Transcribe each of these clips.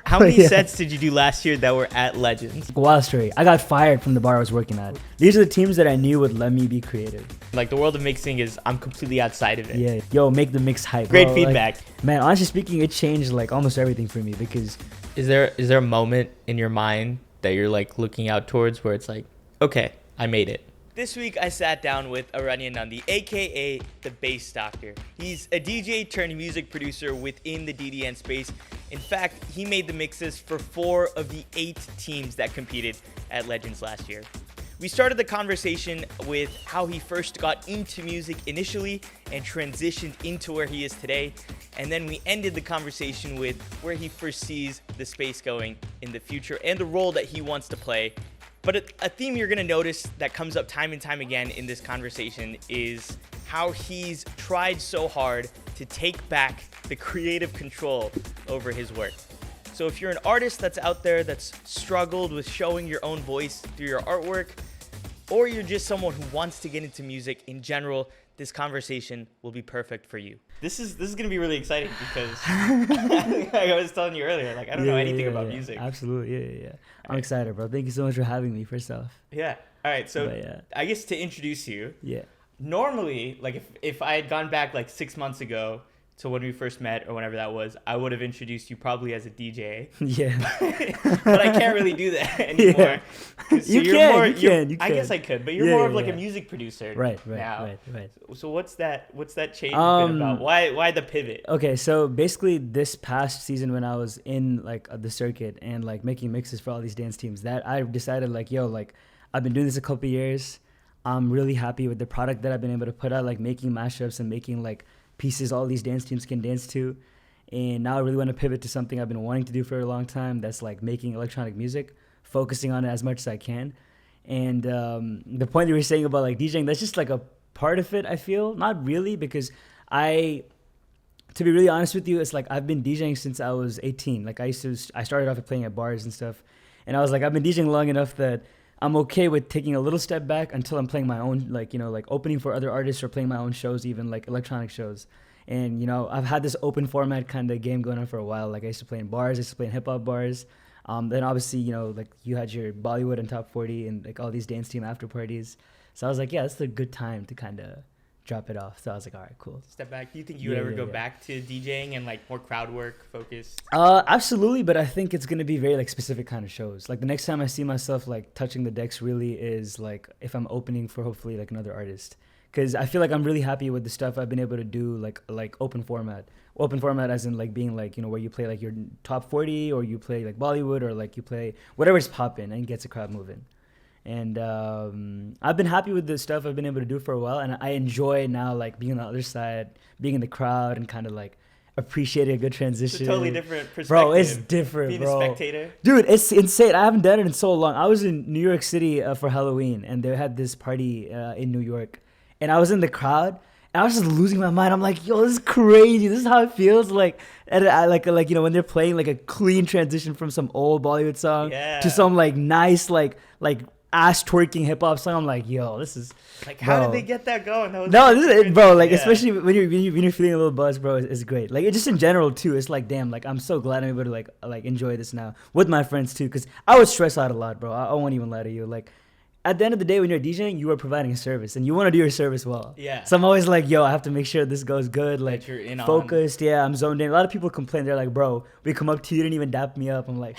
How many sets did you do last year that were at Legends? A while straight. I got fired from the bar I was working at. These are the teams that I knew would let me be creative. Like, the world of mixing is, I'm completely outside of it. Yeah. Yo, make the mix hype. Great bro. feedback. Like, man, honestly speaking, it changed like almost everything for me because Is there a moment in your mind that you're like looking out towards where it's like, okay, I made it? This week I sat down with Aranya Nandi, aka the Bassdoctor. He's a DJ turned music producer within the DDN space. In fact, he made the mixes for 4 of the 8 teams that competed at Legends last year. We started the conversation with how he first got into music initially and transitioned into where he is today. And then we ended the conversation with where he foresees the space going in the future and the role that he wants to play. But a theme you're gonna notice that comes up time and time again in this conversation is how he's tried so hard to take back the creative control over his work. So if you're an artist that's out there that's struggled with showing your own voice through your artwork, or you're just someone who wants to get into music in general, this conversation will be perfect for you. This is gonna be really exciting because like I was telling you earlier, like I don't know anything about music. Absolutely, yeah. I'm excited, bro. Thank you so much for having me, first off. Yeah. All right. So I guess to introduce you. Yeah. Normally, like if I had gone back like 6 months ago to when we first met or whenever that was, I would have introduced you probably as a DJ. Yeah. But I can't really do that anymore. Yeah. So you can. I guess I could, but you're more of like a music producer. Right. Now. Right. So what's that change been about? Why the pivot? Okay, so basically this past season when I was in like the circuit and like making mixes for all these dance teams, that I decided like, yo, like I've been doing this a couple years. I'm really happy with the product that I've been able to put out, like making mashups and making like pieces all these dance teams can dance to. And now I really want to pivot to something I've been wanting to do for a long time. That's like making electronic music, focusing on it as much as I can. And the point you were saying about like DJing, that's just like a part of it, I feel. Not really, because to be really honest with you, it's like I've been DJing since I was 18. Like I started off playing at bars and stuff. And I was like, I've been DJing long enough that I'm okay with taking a little step back until I'm playing my own, like, you know, like opening for other artists or playing my own shows, even like electronic shows. And, you know, I've had this open format kind of game going on for a while. Like I used to play in bars, I used to play in hip hop bars. Then obviously, you know, like you had your Bollywood and Top 40 and like all these dance team after parties. So I was like, yeah, it's a good time to kind of drop it off. So I was like, all right, cool. Step back. Do you think you would ever go back to DJing and like more crowd work focused? Absolutely, but I think it's gonna be very like specific kind of shows. Like the next time I see myself like touching the decks really is like if I'm opening for hopefully like another artist, because I feel like I'm really happy with the stuff I've been able to do like open format as in like being like, you know, where you play like your top 40 or you play like Bollywood or like you play whatever's popping and gets a crowd moving. And I've been happy with the stuff I've been able to do for a while, and I enjoy now like being on the other side, being in the crowd, and kind of like appreciating a good transition. It's a totally different perspective. Bro, it's different, being bro. Being a spectator. Dude, it's insane. I haven't done it in so long. I was in New York City for Halloween, and they had this party in New York, and I was in the crowd, and I was just losing my mind. I'm like, yo, this is crazy. This is how it feels like. And I like you know when they're playing like a clean transition from some old Bollywood song to some like nice like ass twerking hip hop song. I'm like, yo, this is like, how did they get that going? Especially when you're feeling a little buzz, bro, it's great. Like, it just in general too. It's like, damn, like I'm so glad I'm able to like enjoy this now with my friends too, because I would stress out a lot, bro. I won't even lie to you. Like, at the end of the day, when you're DJing, you are providing a service, and you want to do your service well. Yeah. So I'm always like, yo, I have to make sure this goes good. Like, that you're in focused. Yeah, I'm zoned in. A lot of people complain. They're like, bro, we come up to you, didn't even dap me up. I'm like,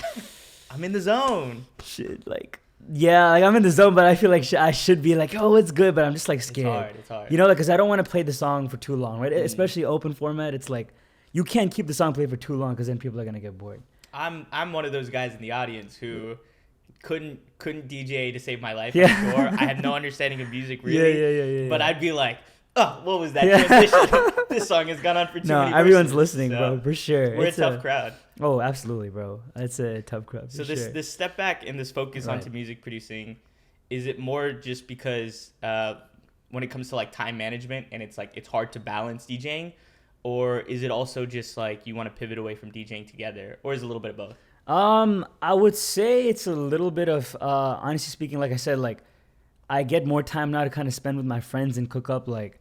I'm in the zone. Shit, like. Yeah, like I'm in the zone, but I feel like I should be like, oh, it's good, but I'm just like scared. It's hard. You know, like, because I don't want to play the song for too long, right? Especially open format, it's like you can't keep the song played for too long because then people are gonna get bored. I'm one of those guys in the audience who couldn't DJ to save my life. Yeah. I'm sure. I have no understanding of music really. Yeah. But I'd be like, oh, what was that transition? This song has gone on for too many everyone's verses, listening, bro, for sure. We're a tough crowd. Oh, absolutely, bro. It's a tough crowd. So this step back and this focus onto music producing, is it more just because when it comes to like time management and it's like it's hard to balance DJing, or is it also just like you want to pivot away from DJing together, or is it a little bit of both? I would say it's a little bit of honestly speaking, like I said, like I get more time now to kind of spend with my friends and cook up like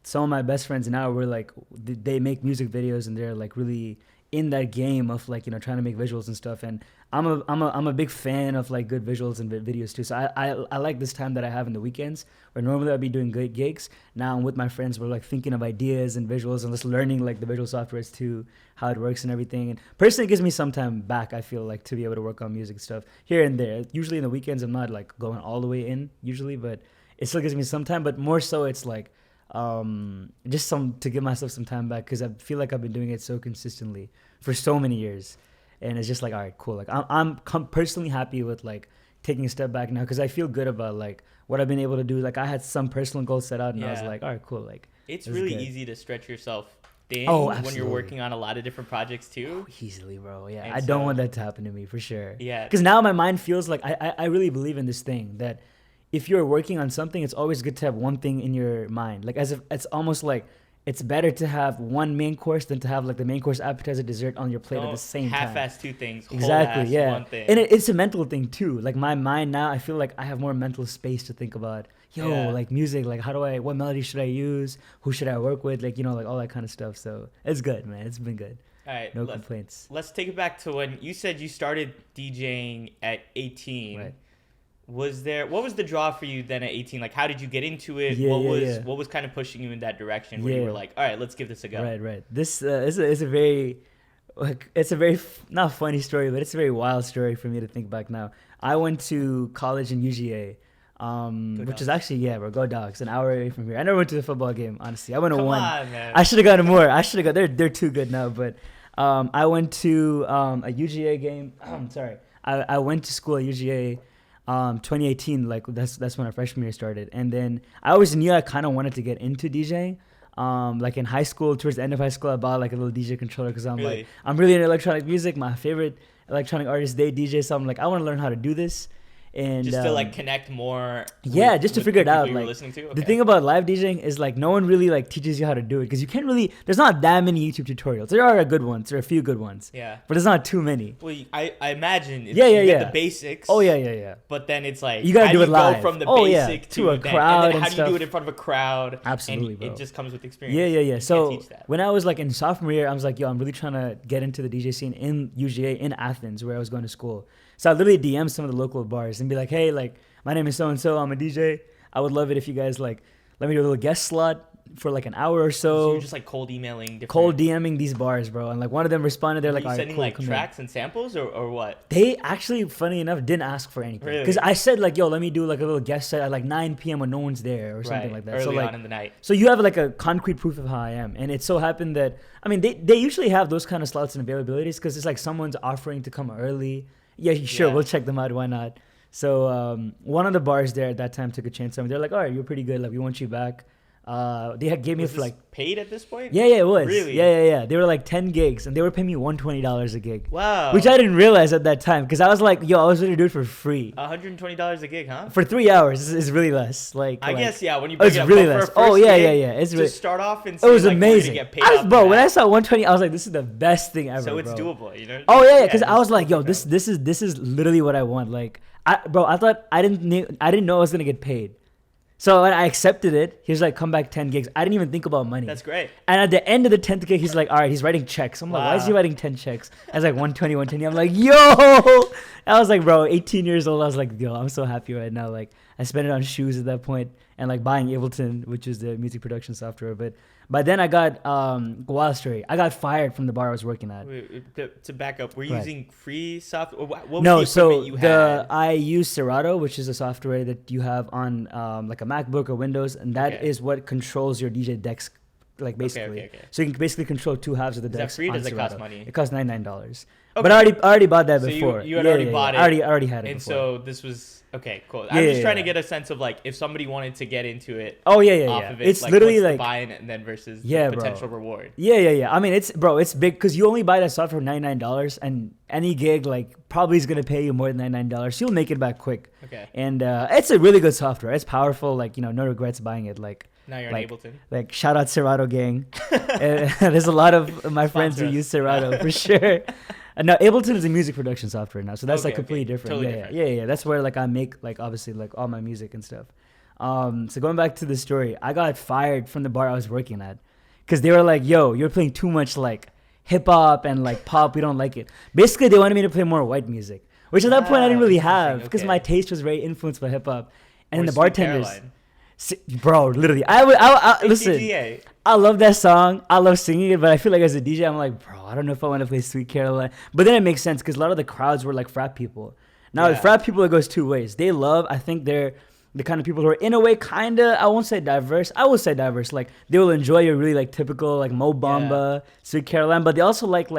some of my best friends now, we're like, they make music videos and they're like really in that game of like, you know, trying to make visuals and stuff. And I'm a big fan of like good visuals and videos too. So I like this time that I have in the weekends where normally I'd be doing good gigs. Now I'm with my friends. We're like thinking of ideas and visuals and just learning like the visual softwares too, how it works and everything. And personally, it gives me some time back, I feel like, to be able to work on music stuff here and there. Usually in the weekends, I'm not like going all the way in usually, but it still gives me some time. But more so, it's like just to give myself some time back, because I feel like I've been doing it so consistently for so many years. And it's just like, all right, cool. Like I'm personally happy with like taking a step back now, because I feel good about like what I've been able to do. Like I had some personal goals set out, and I was like, all right, cool. Like it's really easy to stretch yourself thin when you're working on a lot of different projects too. Easily, bro. Yeah, and I don't want that to happen to me for sure. Yeah, because now my mind feels like I really believe in this thing that if you're working on something, it's always good to have one thing in your mind. Like as if it's almost like it's better to have one main course than to have like the main course, appetizer, dessert on your plate at the same time. Half-ass two things. Exactly. Yeah. One thing. And it's a mental thing too. Like my mind now, I feel like I have more mental space to think about. Like music. Like what melody should I use? Who should I work with? Like, you know, like all that kind of stuff. So it's good, man. It's been good. All right. No complaints. Let's take it back to when you said you started DJing at 18. Right. What was the draw for you then at 18? Like, how did you get into it? What was kind of pushing you in that direction where you were like, all right, let's give this a go? Right. This is a very, like, it's a very not funny story, but it's a very wild story for me to think back now. I went to college in UGA, which is actually, bro, go Dogs, an hour away from here. I never went to the football game, honestly. I went to one. Come on, man. I should have gotten more. They're too good now, but I went to a UGA game. I'm sorry. I went to school at UGA. 2018, like that's when our freshman year started, and then I always knew I kind of wanted to get into DJing. Like in high school, towards the end of high school, I bought like a little DJ controller because I'm really into electronic music. My favorite electronic artist, they DJ, so I'm like, I want to learn how to do this. And just to like connect more. Just to figure it out. Like okay. The thing about live DJing is like no one really like teaches you how to do it, because you can't really. There's not that many YouTube tutorials. There are good ones. There are a few good ones. Yeah. But there's not too many. Well, I imagine. You get the basics. Oh yeah. But then it's like you gotta do it live. Go from the basic to a crowd, and then how do you do it in front of a crowd? Absolutely, and bro. It just comes with experience. Yeah. So when I was like in sophomore year, I was like, I'm really trying to get into the DJ scene in UGA in Athens, where I was going to school. So I literally DM some of the local bars and be like, hey, like, my name is so-and-so, I'm a DJ. I would love it if you guys like let me do a little guest slot for like an hour or so. So you're just like cold DMing these bars, bro. And like one of them responded, they're like, all right, sending like tracks and samples or what? They actually, funny enough, didn't ask for anything. Really? Because I said like, let me do like a little guest set at like 9 p.m. when no one's there or something like that. Early so like on in the night. So you have like a concrete proof of how I am. And it so happened that, I mean, they usually have those kind of slots and availabilities because it's like someone's offering to come early. Yeah, sure, we'll check them out. Why not? So one of the bars there at that time took a chance on me. They're like, all right, you're pretty good. Like, we want you back. They gave me for like paid at this point. Yeah, it was. Really? Yeah. They were like 10 gigs, and they were paying me $120 a gig. Wow. Which I didn't realize at that time, because I was like, I was going to do it for free. $120 a gig, huh? For 3 hours is really less. Like I guess when you break it up really less. Yeah. It's really, start off and it was amazing. Get paid when I saw 120, I was like, this is the best thing ever. So it's doable, you know? Oh yeah, because I was like, this is literally what I want. Like, I thought I didn't know I was gonna get paid. So when I accepted it, he was like, come back 10 gigs. I didn't even think about money. That's great. And at the end of the 10th gig, he's like, all right, he's writing checks. I'm like, why is he writing 10 checks? I was like, 120. I'm like, yo! I was like, bro, 18 years old. I was like, yo, I'm so happy right now. Like, I spent it on shoes at that point and like buying Ableton, which is the music production software. But by then I got, wild story. I got fired from the bar I was working at. Wait, to back up, were you using free software? What was the equipment you had? I use Serato, which is a software that you have on like a MacBook or Windows, and that is what controls your DJ decks, like basically. Okay. So you can basically control two halves of the decks. Is that free? On Does it Serato. cost money? It costs $99. Okay. But I already bought that before. You had already bought it. I already had it. And before. so this was okay, cool. I'm just trying to get a sense of like if somebody wanted to get into it. Off of it, it's like, literally what's like the buy-in and then versus the potential reward. Yeah. I mean, it's big because you only buy that software for $99, and any gig like probably is gonna pay you more than $99. So you'll make it back quick. Okay. And it's a really good software. It's powerful. Like, no regrets buying it. Like. Now you're on Ableton. Like, shout out Serato gang. There's a lot of my friends who use Serato for sure. Now Ableton is a music production software now, so that's like completely different. Totally different. Yeah. That's where like I make like obviously like all my music and stuff. So going back to the story, I got fired from the bar I was working at because they were like, "Yo, you're playing too much like hip hop and like pop. We don't like it. Basically, they wanted me to play more white music, which at that point I didn't really have because my taste was very influenced by hip hop. And then the bartenders, bro, literally, I listen. CGA. I love that song. I love singing it, but I feel like as a DJ, I'm like, bro, I don't know if I want to play Sweet Caroline. But then it makes sense because a lot of the crowds were like frat people. Now, with frat people, it goes two ways. They love, I think they're the kind of people who are in a way kind of, I won't say diverse. I will say diverse. Like they will enjoy your really like typical like Mo Bamba, Sweet Caroline, but they also like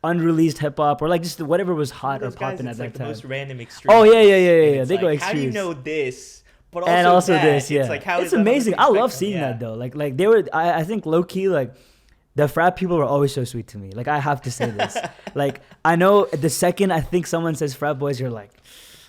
unreleased hip hop or like just whatever was hot or popping at that like time. The most random extreme. Oh yeah. They go extremes. How do you know this? But and also this, yeah. It's like it's amazing. I love seeing that though. Like they were, I think low key like. The frat people were always so sweet to me. Like, I have to say this. Like, I know the second I think someone says frat boys, you're like,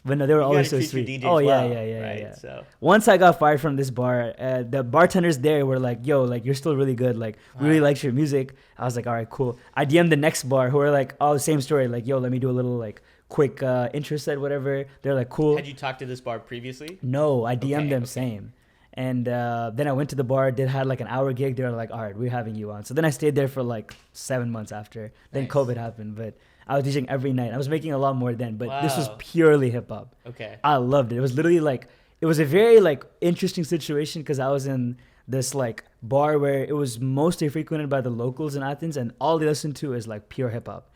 but no, they were always so sweet. Oh, yeah. So. Once I got fired from this bar, the bartenders there were like, yo, like, you're still really good. Like, we really like your music. I was like, all right, cool. I DM'd the next bar who were like, oh, same story. Like, yo, let me do a little, like, quick intro set, whatever. They're like, cool. Had you talked to this bar previously? No, I DM'd them same. And then I went to the bar, had like an hour gig. They were like, all right, we're having you on. So then I stayed there for like 7 months after. Then COVID happened. But I was DJing every night. I was making a lot more then. But this was purely hip hop. Okay. I loved it. It was literally like, it was a very like interesting situation because I was in this like bar where it was mostly frequented by the locals in Athens. And all they listened to is like pure hip hop.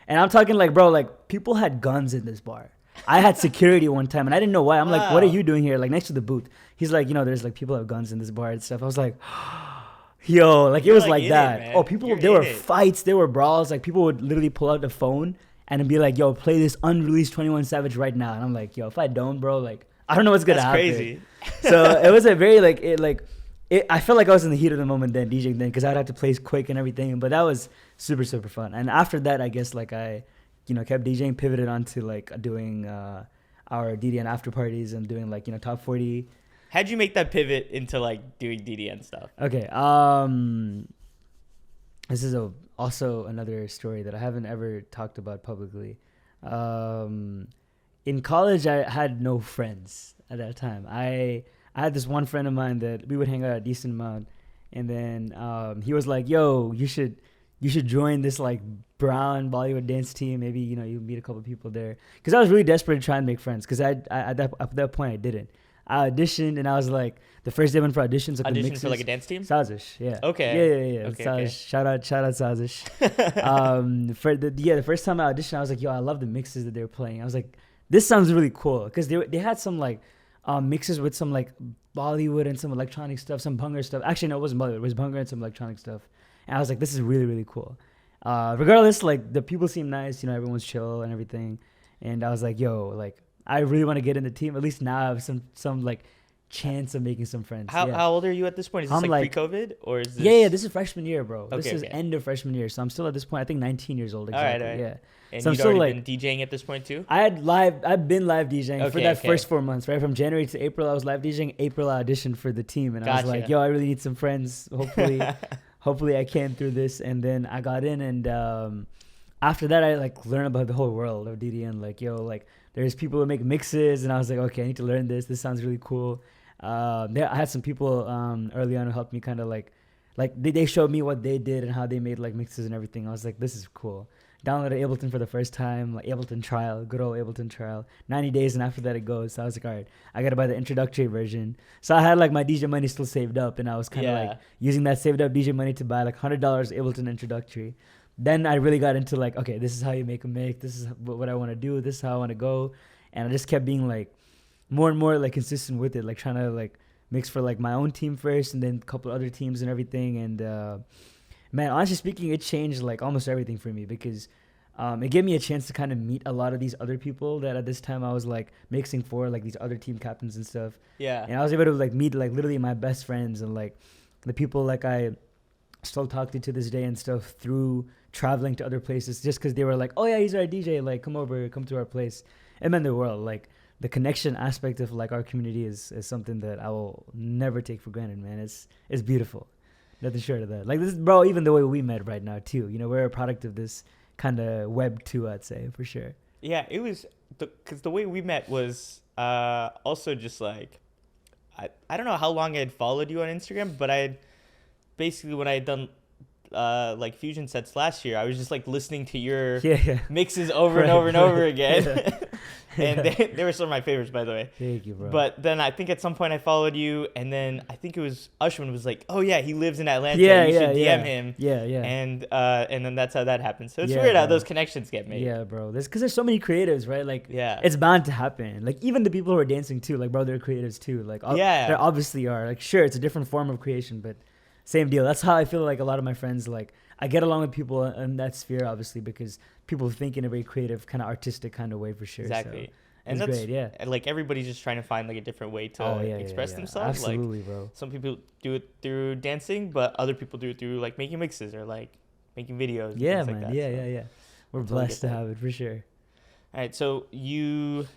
And I'm talking like, bro, like people had guns in this bar. I had security one time and I didn't know why. I'm like, what are you doing here? Like next to the booth. He's like, there's like people have guns in this bar and stuff. I was like, yo, like it was like that. People, there were fights, there were brawls. Like people would literally pull out the phone and be like, yo, play this unreleased 21 Savage right now. And I'm like, yo, if I don't, bro, like I don't know what's gonna happen. Crazy. So it was a very I felt like I was in the heat of the moment then DJing then because I'd have to play quick and everything. But that was super, super fun. And after that, I guess like I kept DJing, pivoted onto like doing our DDN after parties and doing like, top 40. How'd you make that pivot into like doing DDN stuff? Okay. This is also another story that I haven't ever talked about publicly. In college, I had no friends at that time. I had this one friend of mine that we would hang out a decent amount. And then he was like, yo, you should join this like brown Bollywood dance team. Maybe, you'll meet a couple people there. Because I was really desperate to try and make friends. Because at that point, I didn't. I auditioned and I was like, the first day I went for auditions. Like auditioned for like a dance team? Sazish, yeah. Okay. Yeah. Okay. Shout out Sazish. For the first time I auditioned, I was like, yo, I love the mixes that they were playing. I was like, this sounds really cool. Because they had some like mixes with some like Bollywood and some electronic stuff, some Bhangra stuff. Actually, no, it wasn't Bollywood. It was Bhangra and some electronic stuff. And I was like, this is really, really cool. Regardless, like the people seem nice, everyone's chill and everything. And I was like, yo, like I really want to get in the team. At least now I have some like chance of making some friends. How old are you at this point? Is this like pre-COVID or is this? Yeah, this is freshman year, bro. Okay, this is end of freshman year. So I'm still at this point, I think 19 years old. Exactly. All right. Yeah. And so you'd already been DJing at this point too? I've been live DJing for that first 4 months, right? From January to April, I was live DJing. April, I auditioned for the team. And I was like, yo, I really need some friends. Hopefully I came through this. And then I got in and after that, I like learned about the whole world of DDN. Like, yo, like there's people who make mixes. And I was like, okay, I need to learn this. This sounds really cool. I had some people early on who helped me kind of like they showed me what they did and how they made like mixes and everything. I was like, this is cool. Downloaded Ableton for the first time, like Ableton trial, good old Ableton trial. 90 days and after that it goes. So I was like, all right, I gotta buy the introductory version. So I had like my DJ money still saved up and I was kind of like using that saved up DJ money to buy like $100 Ableton introductory. Then I really got into like, okay, this is how you make a mix. This is what I want to do. This is how I want to go. And I just kept being like more and more like consistent with it, like trying to like mix for like my own team first and then a couple other teams and everything. And man, honestly speaking, it changed like almost everything for me because it gave me a chance to kind of meet a lot of these other people that at this time I was like mixing for, like these other team captains and stuff. Yeah. And I was able to like meet like literally my best friends and like the people like I still talk to this day and stuff through traveling to other places just because they were like, oh yeah, he's our DJ, like come to our place. It meant the world. Like the connection aspect of like our community is something that I will never take for granted, man. It's beautiful. Nothing short of that. Like this, bro, even the way we met right now too, we're a product of this kind of web too, I'd say, for sure. Yeah, it was because the way we met was also just like I don't know how long I had followed you on Instagram, but I had basically when I had done like fusion sets last year, I was just like listening to your Yeah. mixes over and Right, over and over right. again. Yeah. And they were some of my favorites, by the way. Thank you, bro. But then I think at some point I followed you, and then I think it was Ushman was like, "Oh yeah, he lives in Atlanta. Yeah, you yeah, should DM yeah. him." Yeah, yeah. And then that's how that happened. So it's Yeah, weird how bro. those connections get made. Yeah, bro. Because there's so many creatives, right? Like, Yeah. it's bound to happen. Like, even the people who are dancing too, like, bro, they're creatives too. Like, Yeah. there obviously are. Like, sure, it's a different form of creation, but same deal. That's how I feel like a lot of my friends, like, I get along with people in that sphere, obviously, because people think in a very creative, kind of artistic kind of way for sure. Exactly. So, And it's that's great, yeah. and, like everybody's just trying to find like a different way to express themselves. Absolutely, Like bro. some people do it through dancing, but other people do it through like making mixes or like making videos. And Yeah, things man. Like that. Yeah, So yeah, yeah. We're totally blessed get to that. have it for sure. All right, so you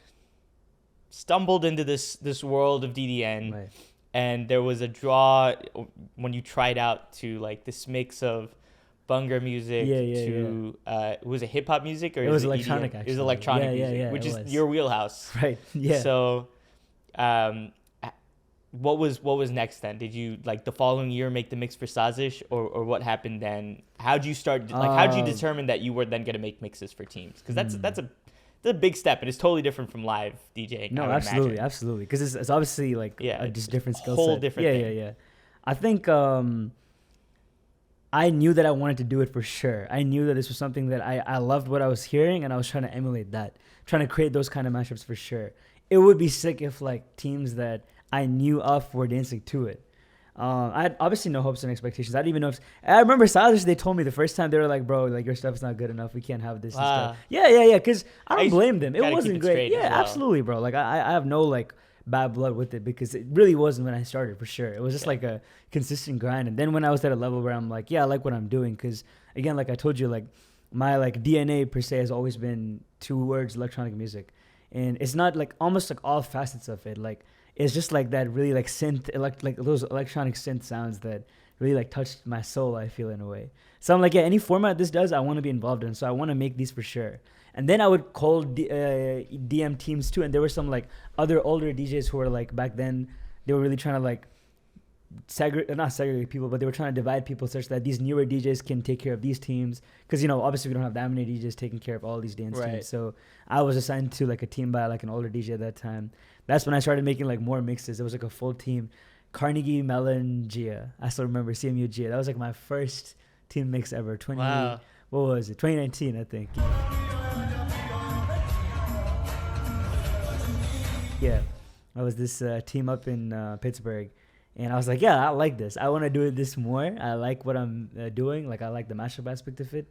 stumbled into this world of DDN, Right. and there was a draw when you tried out to like this mix of Bunga music to was it hip hop music or It was is electronic, EDM? It was actually. electronic Yeah, yeah, music, yeah, which it is was. your wheelhouse. Right. Yeah. So, what was next then? Did you like the following year make the mix for Sazish, or what happened then? How'd you start? Like, how'd you determine that you were then gonna make mixes for teams? Because that's a big step, and it's totally different from live DJing. No, I would absolutely, imagine. absolutely. Because it's obviously like a just different skill set. whole different yeah, thing. yeah. I think I knew that I wanted to do it for sure. I knew that this was something that I loved what I was hearing, and I was trying to emulate that, trying to create those kind of mashups for sure. It would be sick if like teams that I knew of were dancing to it. I had obviously no hopes and expectations. I didn't even know if I remember Silas. They told me the first time they were like, "Bro, like your stuff's not good enough. We can't have this." And stuff. Yeah. Because I don't blame them. It gotta wasn't keep it great. straight Yeah, as well. absolutely, bro. Like I have no like bad blood with it because it really wasn't when I started for sure. It was just like a consistent grind. And then when I was at a level where I'm like, yeah, I like what I'm doing. Because again, like I told you, like my like DNA per se has always been two words: electronic music, and it's not like almost like all facets of it. Like it's just like that really like synth, like those electronic synth sounds that really like touched my soul. I feel in a way. So I'm like, yeah, any format this does, I want to be involved in. So I want to make these for sure. And then I would call DM teams too. And there were some like other older DJs who were like back then, they were really trying to like not segregate people, but they were trying to divide people such that these newer DJs can take care of these teams. Because, you know, obviously we don't have that many DJs taking care of all these dance teams. So I was assigned to like a team by like an older DJ at that time. That's when I started making like more mixes. It was like a full team. Carnegie, Mellon, Gia. I still remember CMU Gia. That was like my first team mix ever. Wow. What was it? 2019, I think. Yeah, I was this team up in Pittsburgh, and I was like, yeah, I like this. I want to do this more. I like what I'm doing. Like, I like the mashup aspect of it.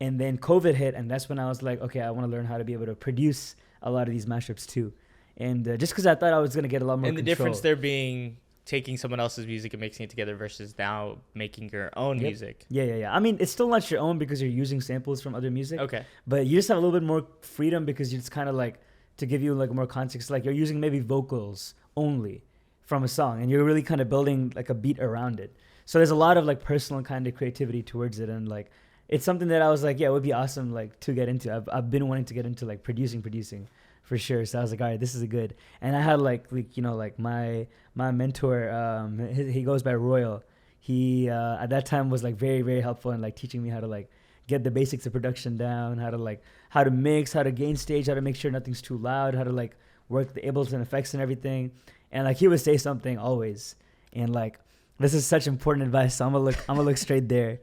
And then COVID hit, and that's when I was like, okay, I want to learn how to be able to produce a lot of these mashups too. And just because I thought I was going to get a lot more And the control. difference there being taking someone else's music and mixing it together versus now making your own music. Yeah. I mean, it's still not your own because you're using samples from other music. Okay. But you just have a little bit more freedom because it's kind of like, to give you like more context, like you're using maybe vocals only from a song and you're really kind of building like a beat around it. So there's a lot of like personal kind of creativity towards it. And like, it's something that I was like, yeah, it would be awesome like to get into. I've been wanting to get into like producing for sure. So I was like, all right, this is a good. And I had like you know, like my mentor, he goes by Royal. He at that time was like very, very helpful in like teaching me how to like get the basics of production down, how to mix, how to gain stage, how to make sure nothing's too loud, how to like work the Ableton effects and everything. And like he would say something always. And like, this is such important advice. So I'm gonna look straight there.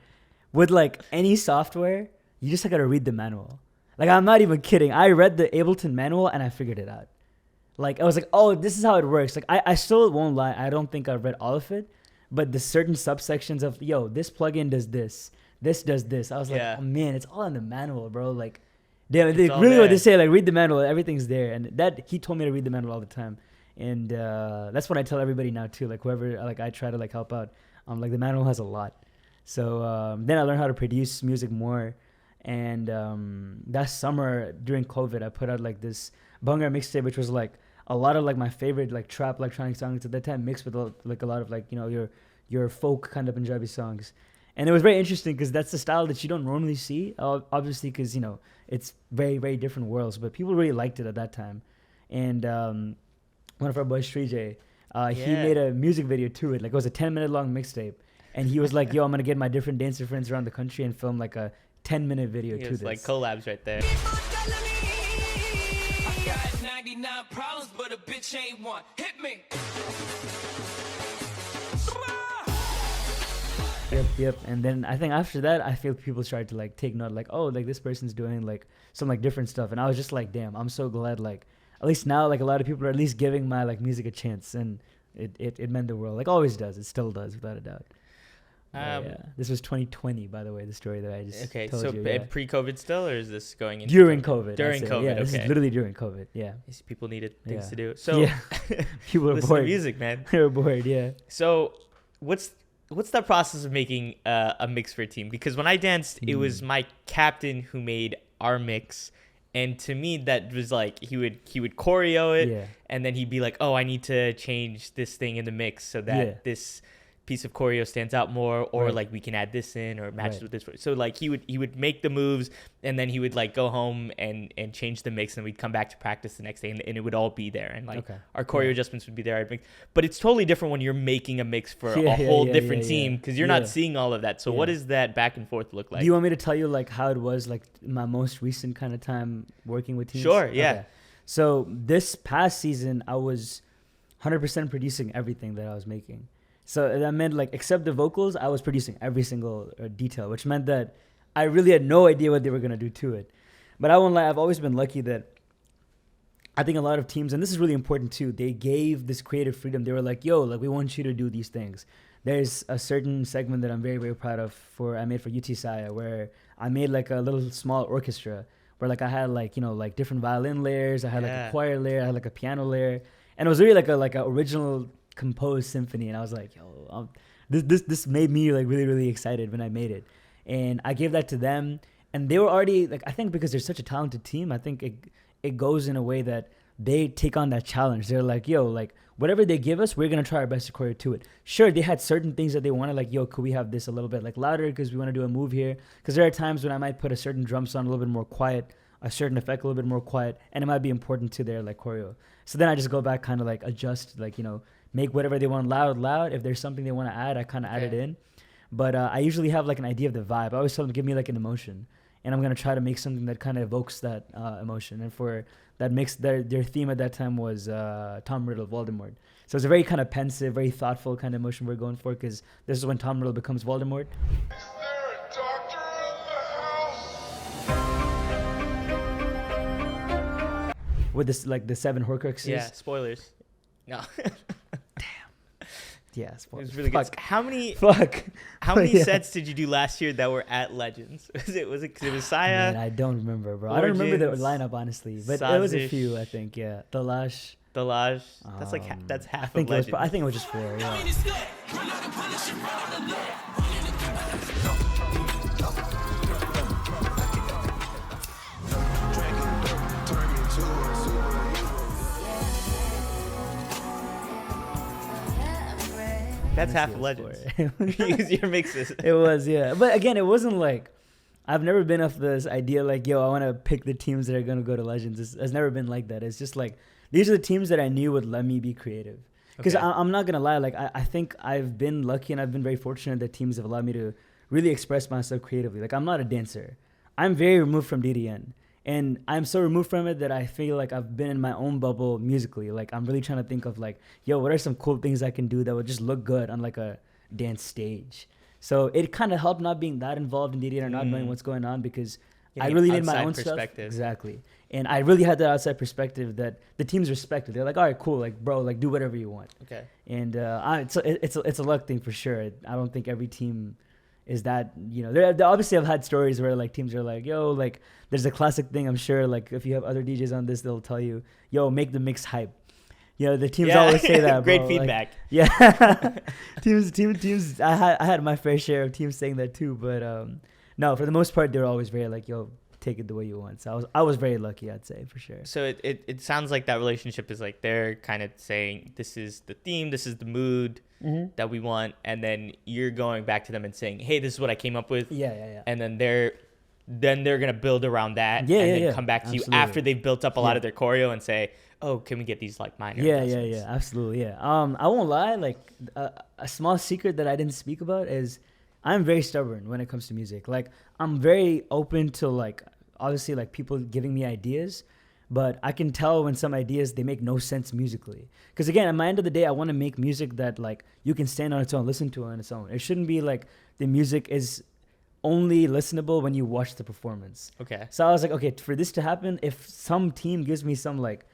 With like any software, you just gotta read the manual. Like, I'm not even kidding. I read the Ableton manual and I figured it out. Like, I was like, oh, this is how it works. Like, I still won't lie. I don't think I've read all of it, but the certain subsections of, yo, this plugin does this. This does this. I was like, oh, man, it's all in the manual, bro. Like, damn, really what they say, like, read the manual. Everything's there. And that, he told me to read the manual all the time. And that's what I tell everybody now, too. Like, whoever, like, I try to, like, help out. Like, the manual has a lot. So then I learned how to produce music more. And that summer during COVID, I put out, like, this Bunga mixtape, which was, like, a lot of, like, my favorite, like, trap electronic songs at that time mixed with, like, a lot of, like, you know, your folk kind of Punjabi songs. And it was very interesting because that's the style that you don't normally see, obviously, because, you know, it's very, very different worlds. But people really liked it at that time. And one of our boys, Srijay, he made a music video to it. Like, it was a 10-minute long mixtape. And he was like, yo, I'm gonna get my different dancer friends around the country and film like a 10-minute video to this. Like collabs right there. I got 99 problems, but a bitch ain't one. Hit me. Yep. And then I think after that, I feel people started to like take note, like, oh, like this person's doing like some like different stuff. And I was just like, damn, I'm so glad, like, at least now, like a lot of people are at least giving my like music a chance. And it meant the world. Like always does. It still does, without a doubt. Yeah. This was 2020, by the way, the story that I just told you. Yeah. Pre-COVID still, or is this going into during COVID? During COVID, yeah, okay. This is literally during COVID. Yeah. People needed things to do. So people were listen bored. To music, man. They were bored. Yeah. So what's that process of making a mix for a team? Because when I danced, it was my captain who made our mix. And to me, that was like he would choreo it, and then he'd be like, "Oh, I need to change this thing in the mix so that this piece of choreo stands out more, or like we can add this in or match it with this." So like he would make the moves, and then he would like go home and change the mix, and we'd come back to practice the next day, and it would all be there, and like our choreo adjustments would be there. But it's totally different when you're making a mix for a whole different team, because you're not seeing all of that. So what does that back and forth look like? Do you want me to tell you like how it was like my most recent kind of time working with teams? Sure, yeah. Okay. So this past season, I was 100% producing everything that I was making. So that meant like, except the vocals, I was producing every single detail, which meant that I really had no idea what they were going to do to it. But I won't lie, I've always been lucky that I think a lot of teams, and this is really important too, they gave this creative freedom. They were like, yo, like we want you to do these things. There's a certain segment that I'm very, very proud of I made for UT Saya, where I made like a little small orchestra where like I had like, you know, like different violin layers. I had like a choir layer. I had like a piano layer. And it was really like a original composed symphony, and I was like, yo, this made me like really, really excited when I made it. And I gave that to them, and they were already like, I think because they're such a talented team, I think it goes in a way that they take on that challenge. They're like, yo, like whatever they give us, we're gonna try our best to choreo to it. Sure, they had certain things that they wanted, like, yo, could we have this a little bit like louder because we want to do a move here? Because there are times when I might put a certain drum sound a little bit more quiet, a certain effect a little bit more quiet, and it might be important to their like choreo. So then I just go back, kind of like adjust, like, you know, make whatever they want loud. If there's something they want to add, I kind of add it in. But I usually have like an idea of the vibe. I always tell them, give me like an emotion, and I'm gonna try to make something that kind of evokes that emotion. And for that mix, their theme at that time was Tom Riddle, Voldemort. So it's a very kind of pensive, very thoughtful kind of emotion we're going for, because this is when Tom Riddle becomes Voldemort. Is there a doctor in the house? With this, like the 7 Horcruxes. Yeah, spoilers. No. Yeah, It spoilers. was really good. How many Yeah. sets did you do last year that were at Legends? Was it because it was Saya? Man, I don't remember, bro. I don't remember the lineup, honestly, but it was a few, I think. Yeah, Delage. That's like that's half I think of Legends. I think it was just 4. Yeah. That's half of Legends. Use your mixes. It was, yeah. But again, it wasn't like, I've never been of this idea like, yo, I want to pick the teams that are going to go to Legends. It's never been like that. It's just like, these are the teams that I knew would let me be creative. Because I'm not going to lie, like I think I've been lucky and I've been very fortunate that teams have allowed me to really express myself creatively. Like, I'm not a dancer. I'm very removed from DDN. And I'm so removed from it that I feel like I've been in my own bubble musically. Like, I'm really trying to think of like, yo, what are some cool things I can do that would just look good on like a dance stage? So it kind of helped not being that involved in DDN or not knowing what's going on, because I really made my own stuff. Exactly. And I really had that outside perspective that the teams respected. They're like, all right, cool. Like, bro, like do whatever you want. Okay. And it's a luck thing for sure. I don't think every team is that, you know, there obviously I've had stories where like teams are like, yo, like there's a classic thing, I'm sure, like if you have other DJs on this, they'll tell you, yo, make the mix hype. You know, the teams always say that, bro. Great feedback. Like, yeah. teams I had my fair share of teams saying that too, but no, for the most part they're always very like, yo, take it the way you want. So I was very lucky, I'd say, for sure. So it sounds like that relationship is like they're kind of saying, this is the theme, this is the mood that we want, and then you're going back to them and saying, hey, this is what I came up with. Yeah. And then they're then they're gonna build around that, Yeah, and yeah, then yeah. come back to you Absolutely. after they've built up a lot of their choreo and say, "Oh, can we get these like minor?" Yeah, adjustments? absolutely, yeah. I won't lie. Like a small secret that I didn't speak about is I'm very stubborn when it comes to music. Like I'm very open to like obviously like people giving me ideas, but I can tell when some ideas they make no sense musically. Because again, at my end of the day, I want to make music that like you can stand on its own, listen to it on its own. It shouldn't be like the music is only listenable when you watch the performance. Okay. So I was like, okay, for this to happen, if some team gives me some like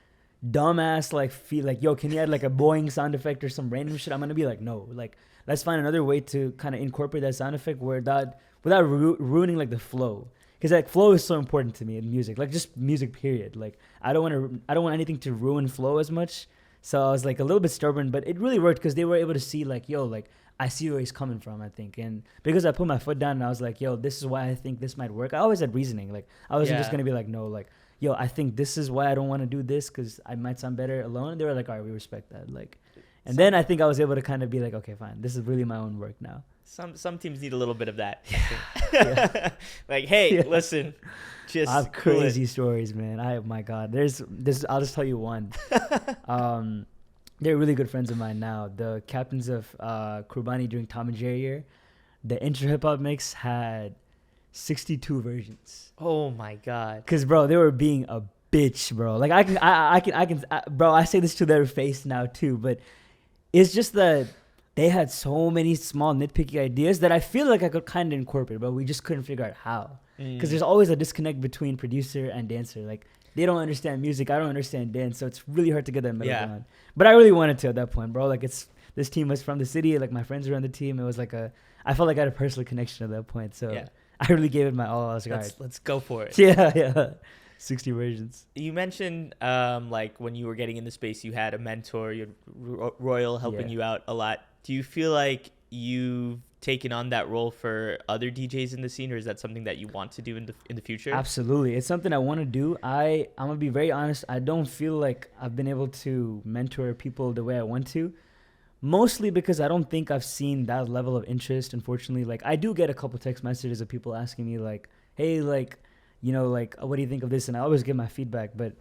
dumbass like feel like, yo, can you add like a Boeing sound effect or some random shit? I'm gonna be like, no, like let's find another way to kind of incorporate that sound effect without ruining like the flow. Because like flow is so important to me in music, like just music period. Like I don't want anything to ruin flow as much. So I was like a little bit stubborn, but it really worked because they were able to see like, yo, like I see where he's coming from, I think. And because I put my foot down and I was like, yo, this is why I think this might work. I always had reasoning. Like I wasn't just Yeah. going to be like, no, like, yo, I think this is why I don't want to do this because I might sound better alone. And they were like, all right, we respect that. Like, and then I think I was able to kind of be like, okay, fine. This is really my own work now. Some teams need a little bit of that. Like, hey, listen, just I have cool it. crazy stories, man. My God, there's I'll just tell you one. They're really good friends of mine now. The captains of Kurbani during Tom and Jerry year, the intro hip hop mix had 62 versions. Oh my god. Cause bro, they were being a bitch, bro. Like I can, bro. I say this to their face now too, but it's just that they had so many small nitpicky ideas that I feel like I could kind of incorporate, but we just couldn't figure out how. Because there's always a disconnect between producer and dancer. Like they don't understand music, I don't understand dance, so it's really hard to get that middle ground. But I really wanted to at that point, bro. Like this team was from the city, like my friends were on the team. It was like I felt like I had a personal connection at that point. So I really gave it my all. I was like, all right, let's go for it. Yeah. 60 versions. You mentioned like when you were getting into space, you had a mentor, you had Royal helping you out a lot. Do you feel like you've taken on that role for other DJs in the scene, or is that something that you want to do in the future? Absolutely. It's something I want to do. I'm going to be very honest. I don't feel like I've been able to mentor people the way I want to, mostly because I don't think I've seen that level of interest, unfortunately. Like I do get a couple text messages of people asking me like, hey, like, you know, like, what do you think of this? And I always give my feedback, but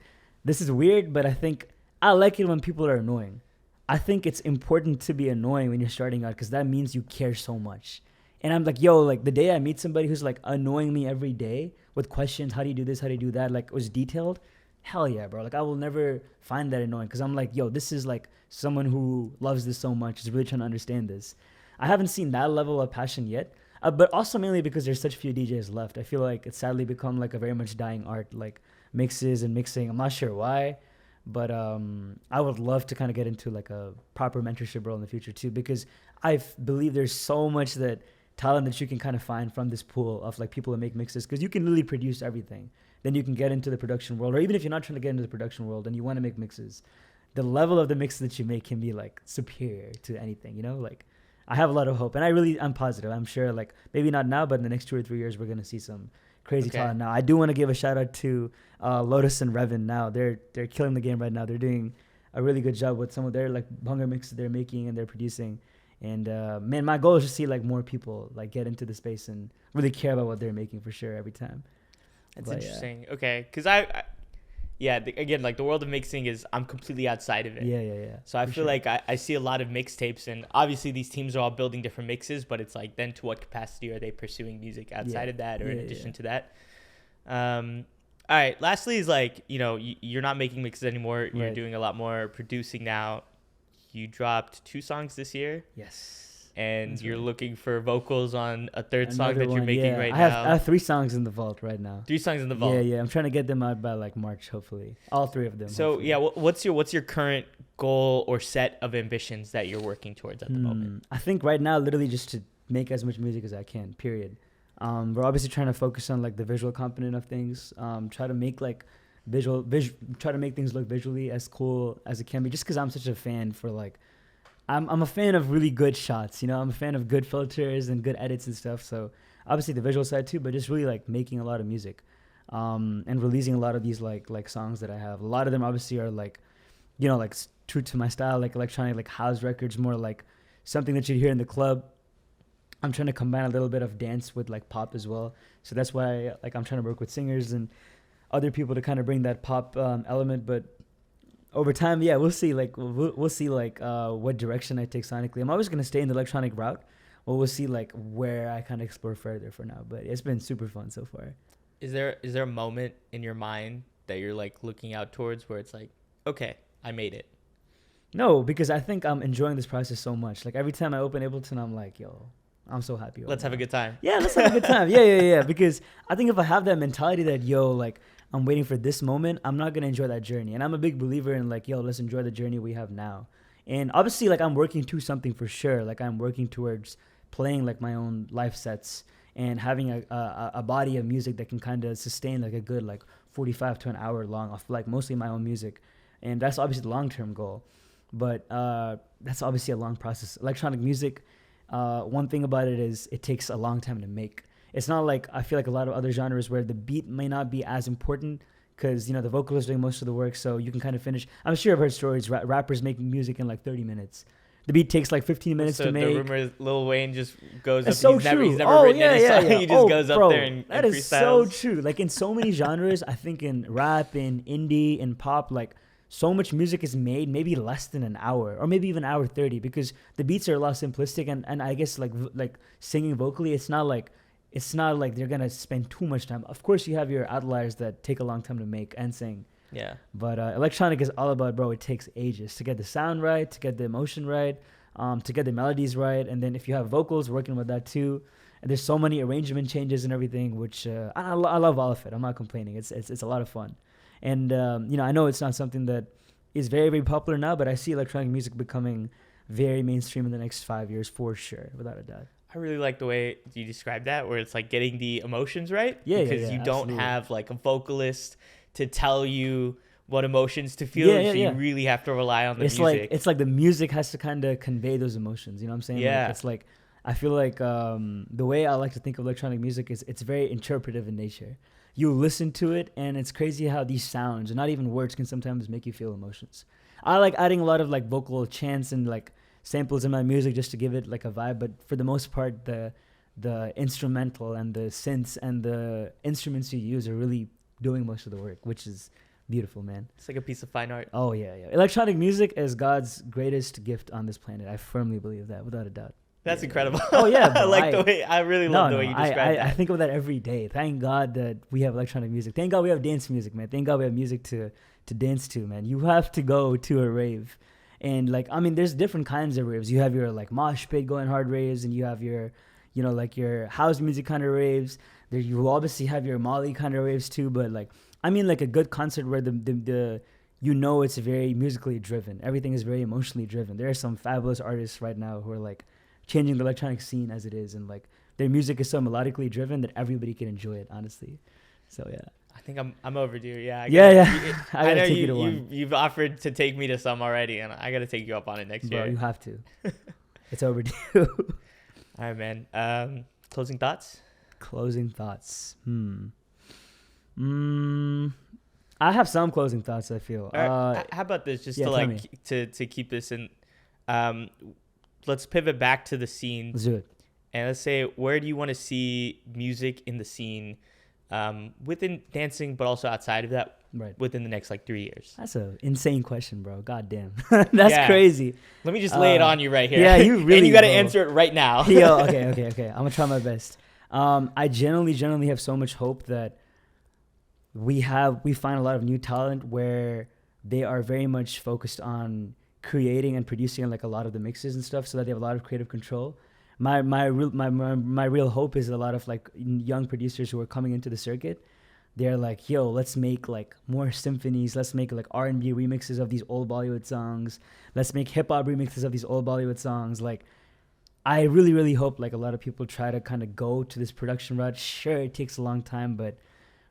this is weird, but I think I like it when people are annoying. I think it's important to be annoying when you're starting out because that means you care so much. And I'm like, yo, like the day I meet somebody who's like annoying me every day with questions, how do you do this, how do you do that, like was detailed, hell yeah, bro. Like I will never find that annoying because I'm like, yo, this is like someone who loves this so much, is really trying to understand this. I haven't seen that level of passion yet. But also mainly because there's such few DJs left. I feel like it's sadly become like a very much dying art, like mixes and mixing. I'm not sure why, but I would love to kind of get into like a proper mentorship role in the future too, because I believe there's so much that talent that you can kind of find from this pool of like people that make mixes, because you can literally produce everything. Then you can get into the production world, or even if you're not trying to get into the production world and you want to make mixes, the level of the mixes that you make can be like superior to anything, you know, like. I have a lot of hope, and I'm positive. I'm sure, like, maybe not now, but in the next 2 or 3 years, we're going to see some crazy talent now. I do want to give a shout out to Lotus and Revan now. They're killing the game right now. They're doing a really good job with some of their, like, hunger mixes they're making and they're producing. And, man, my goal is to see, like, more people, like, get into the space and really care about what they're making for sure every time. That's interesting. Okay, because again, like the world of mixing I'm completely outside of it. Yeah. So I feel like I see a lot of mixtapes, and obviously these teams are all building different mixes, but it's like, then to what capacity are they pursuing music outside of that, or in addition to that? All right. Lastly is like, you know, you're not making mixes anymore. You're doing a lot more producing now. You dropped 2 songs this year. Yes. And you're looking for vocals on a third song that you're making right now. I have 3 songs in the vault right now. 3 songs in the vault. Yeah. I'm trying to get them out by like March, hopefully. All 3 of them. So hopefully. what's your current goal or set of ambitions that you're working towards at the moment? I think right now, literally just to make as much music as I can. Period. We're obviously trying to focus on like the visual component of things. Try to make like try to make things look visually as cool as it can be. Just because I'm such a fan for like. I'm a fan of really good shots, you know. I'm a fan of good filters and good edits and stuff. So obviously the visual side too, but just really like making a lot of music, and releasing a lot of these like songs that I have. A lot of them obviously are like, you know, like true to my style, like electronic, like house records, more like something that you'd hear in the club. I'm trying to combine a little bit of dance with like pop as well. So that's why like I'm trying to work with singers and other people to kind of bring that pop element. But over time, yeah, we'll see. Like we'll see like what direction I take sonically. I'm always gonna stay in the electronic route. Well, we'll see like where I kind of explore further for now. But it's been super fun so far. Is there a moment in your mind that you're like looking out towards where it's like, okay, I made it? No, because I think I'm enjoying this process so much. Like every time I open Ableton, I'm like, yo, I'm so happy. Right Let's have a good time. Yeah, let's have a good time. Yeah. Because I think if I have that mentality that, yo, like, I'm waiting for this moment, I'm not going to enjoy that journey. And I'm a big believer in, like, yo, let's enjoy the journey we have now. And obviously, like, I'm working to something for sure. Like, I'm working towards playing, like, my own live sets and having a body of music that can kind of sustain, like, a good, like, 45 to an hour long of, like, mostly my own music. And that's obviously the long-term goal. But that's obviously a long process. Electronic music, one thing about it is it takes a long time to make. It's not like I feel like a lot of other genres where the beat may not be as important because, you know, the vocalist is doing most of the work, so you can kind of finish. I'm sure I've heard stories, rappers making music in like 30 minutes. The beat takes like 15 minutes to make. The rumor is Lil Wayne just goes That's up. So he's true. never written any song. Yeah. He just goes up there and that is so true. Like in so many genres, I think in rap, in indie, in pop, like so much music is made maybe less than an hour or maybe even hour 30 because the beats are a lot simplistic and I guess like singing vocally, it's not like they're gonna spend too much time. Of course, you have your outliers that take a long time to make and sing. Yeah. But electronic is all about, bro, it takes ages to get the sound right, to get the emotion right, to get the melodies right. And then if you have vocals, working with that too. And there's so many arrangement changes and everything, which I love all of it. I'm not complaining. It's a lot of fun. And, you know, I know it's not something that is very, very popular now, but I see electronic music becoming very mainstream in the next 5 years for sure, without a doubt. I really like the way you describe that, where it's like getting the emotions right. Yeah, because you don't absolutely. have like a vocalist to tell you what emotions to feel. You really have to rely on the music. It's like the music has to kind of convey those emotions. You know what I'm saying? Yeah. Like, it's like, I feel like the way I like to think of electronic music is it's very interpretive in nature. You listen to it, and it's crazy how these sounds, and not even words, can sometimes make you feel emotions. I like adding a lot of like vocal chants and like samples in my music just to give it like a vibe, but for the most part, the instrumental and the synths and the instruments you use are really doing most of the work, which is beautiful, man. It's like a piece of fine art. Oh yeah. Electronic music is God's greatest gift on this planet. I firmly believe that, without a doubt. That's incredible. Oh yeah, I like the way. I really love the way you describe that. I think of that every day. Thank God that we have electronic music. Thank God we have dance music, man. Thank God we have music to dance to, man. You have to go to a rave, and like I mean, there's different kinds of raves. You have your like mosh pit going hard raves, and you have your, you know, like your house music kind of raves. There you obviously have your Molly kind of raves too. But like I mean, like a good concert where the you know it's very musically driven. Everything is very emotionally driven. There are some fabulous artists right now who are like changing the electronic scene as it is, and like their music is so melodically driven that everybody can enjoy it, honestly. So yeah, I think I'm overdue. Yeah. I know take you to one. You've offered to take me to some already, and I gotta take you up on it next year. You have to. It's overdue. All right, man. Closing thoughts. I have some closing thoughts, I feel. How about this? Just to keep this in. Let's pivot back to the scene. Let's do it. And let's say, where do you want to see music in the scene, within dancing, but also outside of that, within the next like 3 years? That's an insane question, bro. God damn. That's crazy. Let me just lay it on you right here. Yeah, you really. And you got to answer it right now. Yo, okay. I'm gonna try my best. I generally have so much hope that we find a lot of new talent where they are very much focused on creating and producing like a lot of the mixes and stuff, so that they have a lot of creative control. My real hope is a lot of like young producers who are coming into the circuit. They're like, yo, let's make like more symphonies. Let's make like R&B remixes of these old Bollywood songs. Let's make hip hop remixes of these old Bollywood songs. Like, I really, really hope like a lot of people try to kind of go to this production route. Sure, it takes a long time, but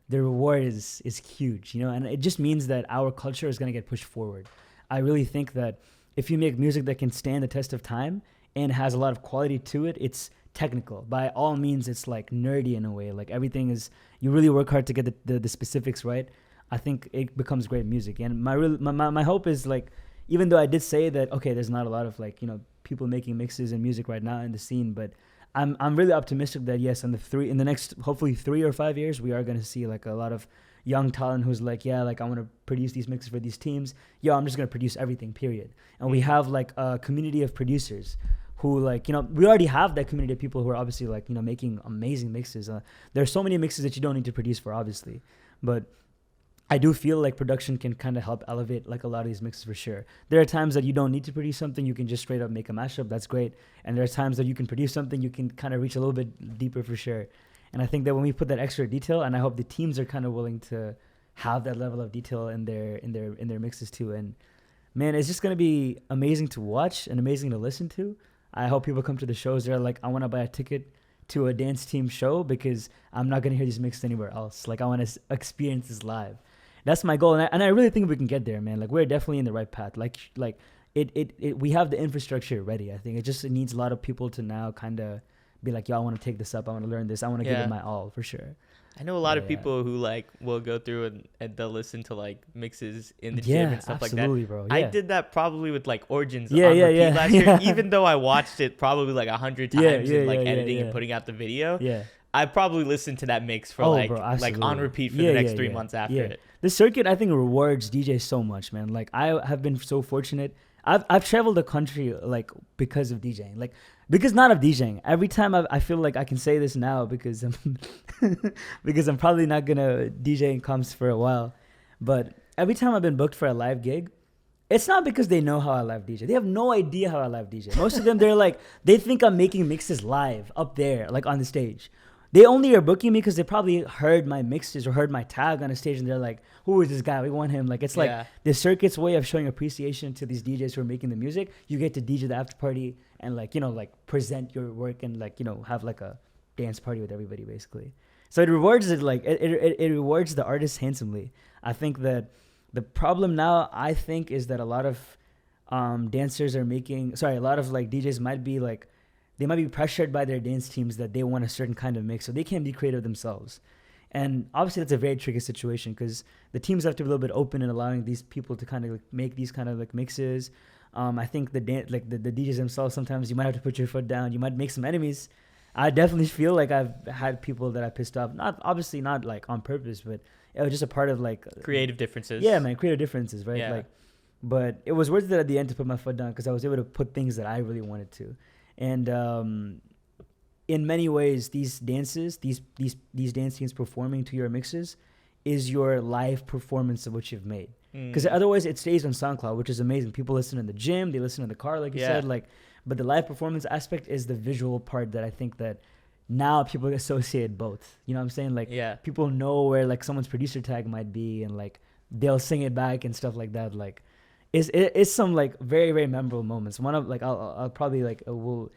the reward is huge, you know, and it just means that our culture is going to get pushed forward. I really think that if you make music that can stand the test of time and has a lot of quality to it, it's technical. By all means, it's like nerdy in a way. Like everything is, you really work hard to get the specifics right. I think it becomes great music. And my hope is like, even though I did say that, okay, there's not a lot of like, you know, people making mixes and music right now in the scene, but I'm really optimistic that yes, in the next hopefully 3 or 5 years, we are gonna see like a lot of young talent who's like, yeah, like I want to produce these mixes for these teams. Yo, I'm just gonna produce everything, period. And we have like a community of producers who like, we already have that community of people who are obviously like, making amazing mixes. There's so many mixes that you don't need to produce for, obviously, but I do feel like production can kind of help elevate like a lot of these mixes for sure. There are times that you don't need to produce something. You can just straight up make a mashup. That's great. And there are times that you can produce something. You can kind of reach a little bit deeper for sure. And I think that when we put that extra detail, and I hope the teams are kind of willing to have that level of detail in their mixes too. And man, it's just going to be amazing to watch and amazing to listen to. I hope people come to the shows. They're like, I want to buy a ticket to a dance team show because I'm not going to hear these mixes anywhere else. Like I want to experience this live. That's my goal, and I really think we can get there, man. Like we're definitely in the right path. Like we have the infrastructure ready. I think it needs a lot of people to now kind of be like, yo, I want to take this up. I want to learn this. I want to give it my all for sure. I know a lot of people who like will go through and they'll listen to like mixes in the gym and stuff like that. Bro. I did that probably with like Origins on repeat last year, even though I watched it probably like 100 times and like editing and putting out the video. Yeah. I probably listened to that mix for like on repeat for the next 3 months after it. The circuit, I think, rewards DJs so much, man. Like I have been so fortunate. I've traveled the country like because of DJing, like because not of DJing. Every time I feel like I can say this now because I'm because I'm probably not gonna DJ in comps for a while, but every time I've been booked for a live gig, it's not because they know how I live DJ. They have no idea how I live DJ. Most of them, they think I'm making mixes live up there, like on the stage. They only are booking me because they probably heard my mixes or heard my tag on a stage and they're like, who is this guy? We want him. Like, it's like the circuit's way of showing appreciation to these DJs who are making the music. You get to DJ the after party and like, like present your work and like, have like a dance party with everybody basically. So it rewards it, like it rewards the artist handsomely. I think that the problem now, I think, is that a lot of dancers are a lot of like DJs might be like, they might be pressured by their dance teams that they want a certain kind of mix, so they can't be creative themselves. And obviously that's a very tricky situation because the teams have to be a little bit open in allowing these people to kind of like make these kind of like mixes. I think the DJs themselves, sometimes you might have to put your foot down. You might make some enemies. I definitely feel like I've had people that I pissed off, obviously not like on purpose, but it was just a part of like creative differences. Yeah, man, creative differences, right? Yeah. Like, but it was worth it at the end to put my foot down because I was able to put things that I really wanted to. And in many ways, these dances, these dance teams performing to your mixes is your live performance of what you've made. Because otherwise it stays on SoundCloud, which is amazing. People listen in the gym, they listen in the car, like you said. Like, but the live performance aspect is the visual part that I think that now people associate both. You know what I'm saying? Like, people know where like someone's producer tag might be, and like they'll sing it back and stuff like that. Like, it's some like very, very memorable moments. One of like I'll probably like I'll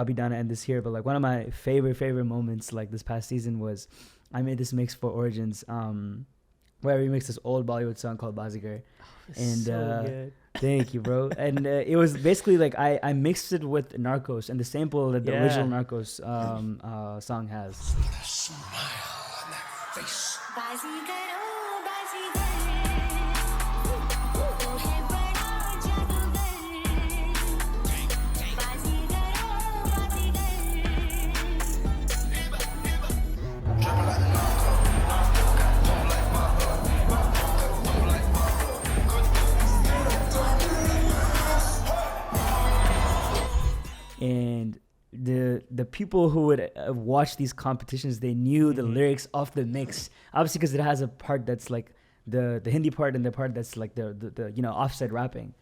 be down to end this here, but like one of my favorite moments like this past season was I made this mix for Origins, where I remixed this old Bollywood song called Bassdoctor. And so good. Thank you, bro. And it was basically like I mixed it with Narcos and the sample that the original Narcos song has. Smile on that face. And the people who would watch these competitions, they knew the lyrics of the mix, obviously because it has a part that's like the Hindi part and the part that's like the offset rapping,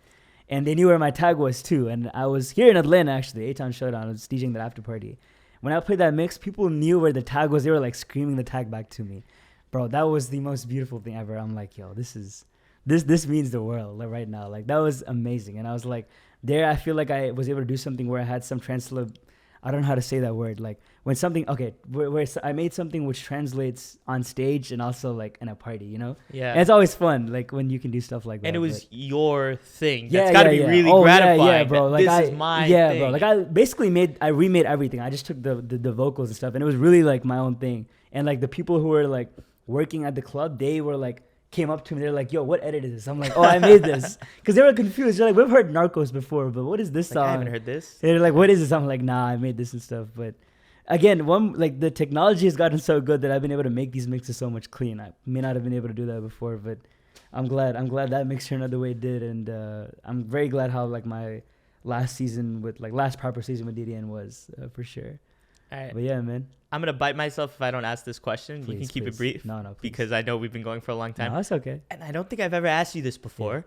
and they knew where my tag was too. And I was here in Atlanta actually, A-Town Showdown. I was DJing the after party. When I played that mix, people knew where the tag was. They were like screaming the tag back to me, bro. That was the most beautiful thing ever. I'm like, yo, this means the world right now. Like, that was amazing. And I was like, there, I feel like I was able to do something where I had some I don't know how to say that word. Like when something, where I made something which translates on stage and also like in a party, Yeah. And it's always fun, like when you can do stuff like that. And it was your thing. That's gotta be really gratifying. Yeah, bro. Like this is my thing. Bro. Like I remade everything. I just took the vocals and stuff, and it was really like my own thing. And like the people who were like working at the club, they were like, came up to me, they're like, yo, what edit is this? I'm like, oh, I made this. Because they were confused. They're like, we've heard Narcos before, but what is this song? I haven't heard this. They're like, what is this? I'm like, nah, I made this and stuff. But again, the technology has gotten so good that I've been able to make these mixes so much clean. I may not have been able to do that before, but I'm glad that mix turned out the way it did, and I'm very glad how like my last proper season with DDN was for sure. All right. But yeah, man. I'm going to bite myself if I don't ask this question. You can keep it brief. No, please. Because I know we've been going for a long time. No, that's okay. And I don't think I've ever asked you this before,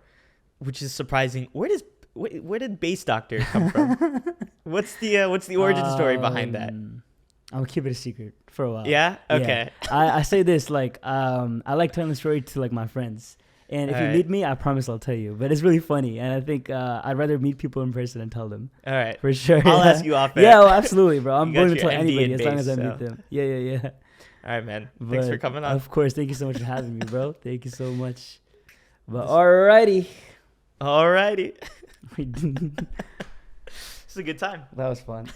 which is surprising. Where did Bassdoctor come from? What's the origin story behind that? I'm gonna keep it a secret for a while. Yeah? Okay. I say this like I like telling the story to like my friends. And if you meet me, I promise I'll tell you. But it's really funny, and I think I'd rather meet people in person and tell them. All right, for sure. I'll ask you off air. Yeah, well, absolutely, bro. I'm You going got to tell your anybody MD as in long as I base, meet them. Yeah. All right, man. Thanks for coming on. Of course. Thank you so much for having me, bro. Thank you so much. But alrighty. It's a good time. That was fun.